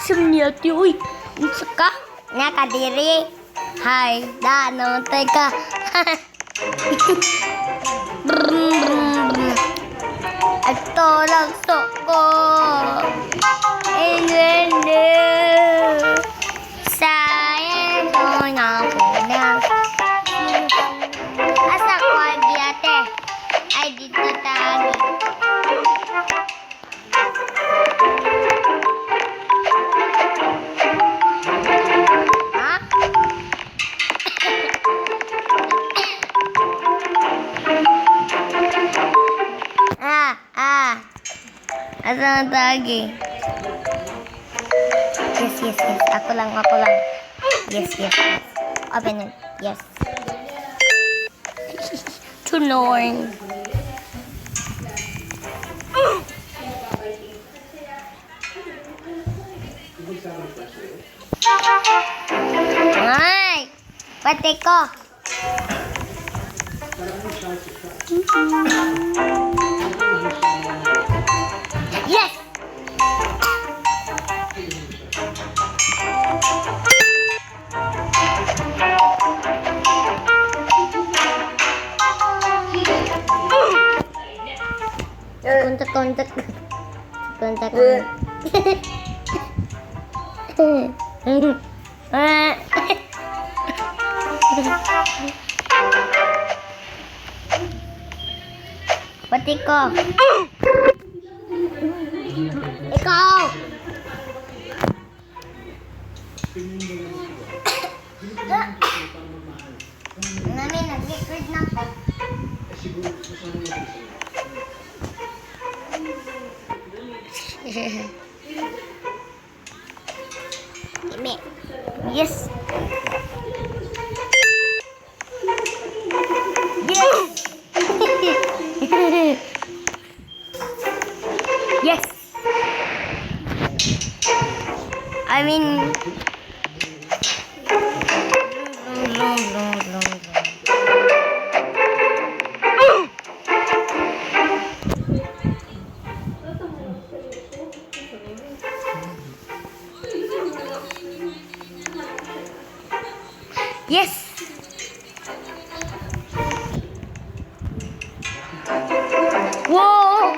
Isam niya, ti. Uy, unsa ka? Nga ka, diri. Hi, da, namatay ka. Ito lang ko. Hindi. Sayang ko na punang. Asa ko, ate? Ay, dito tagi. Asa na tagi? Yes. Ako lang. Yes. Open it. Yes. Tunoy. Ay! Pati ko. Yes! Kontak. Pati ko. Ikaw. Nami, nag-record na ko. Yes. Yes. I mean. Yes. Whoa.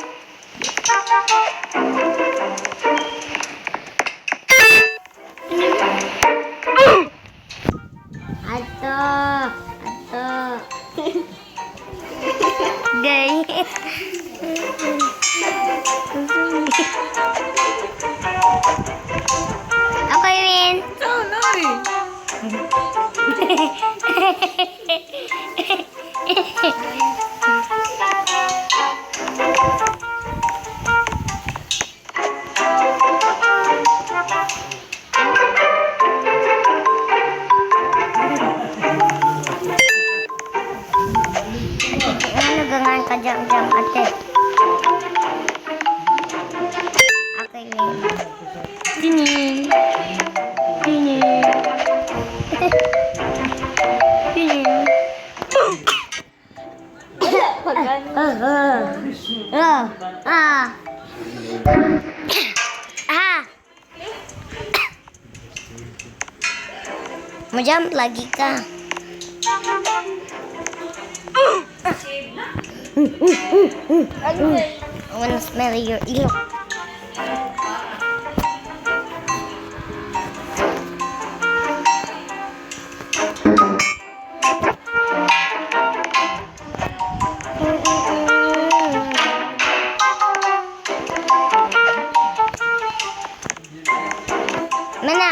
Ato. Gay. Okay, Win. Oh, no. Gangan ka jam ate. Okay, Win. Sini. Mau jump lagi kah? I wanna smell your ear. Mana?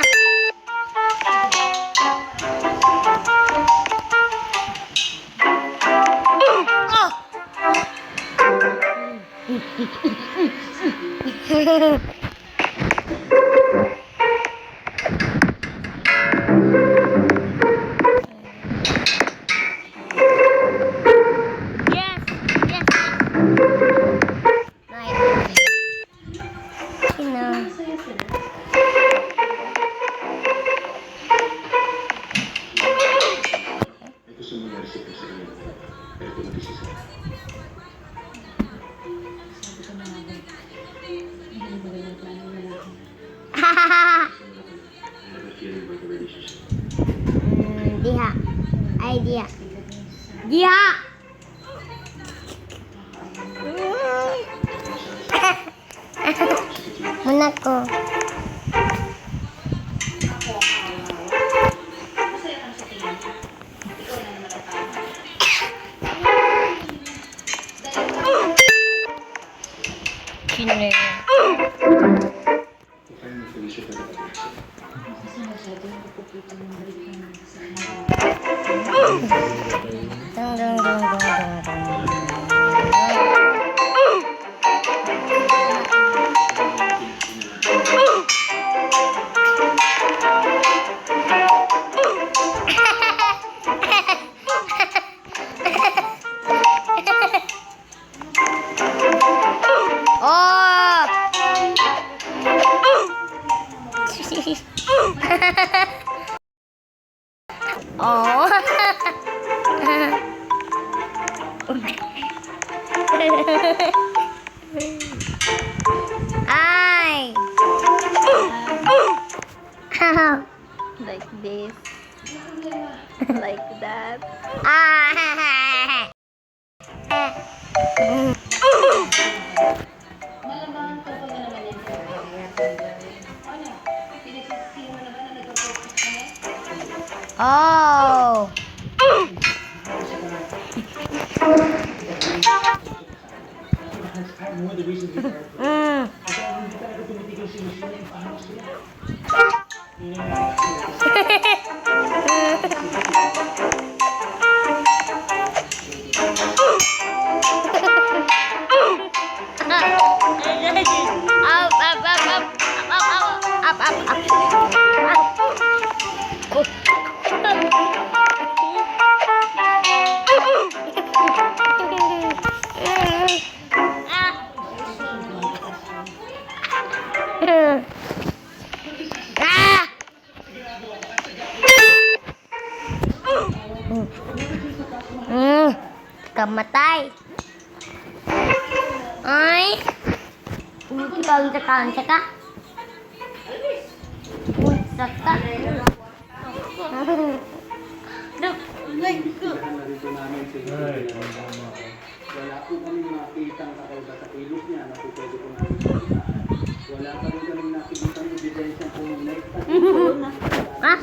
Diha. Ay, diha. Diha! Muna ko. Kine. Dun, dun, dun, dun, dun, dun. Oh! Oh. Ay. Like this. Like that. Ah. Oh. Mm. Up, up, up, up, up, up, up, Ah! Kamatay. Ay. Unsa ka? Unsa ka? Look, like, Wala po kami makitang kakaiba sa kilos niya na po pwede po namin makita. Wala pa rin kami nakikita ng ebidensya po ng next ah,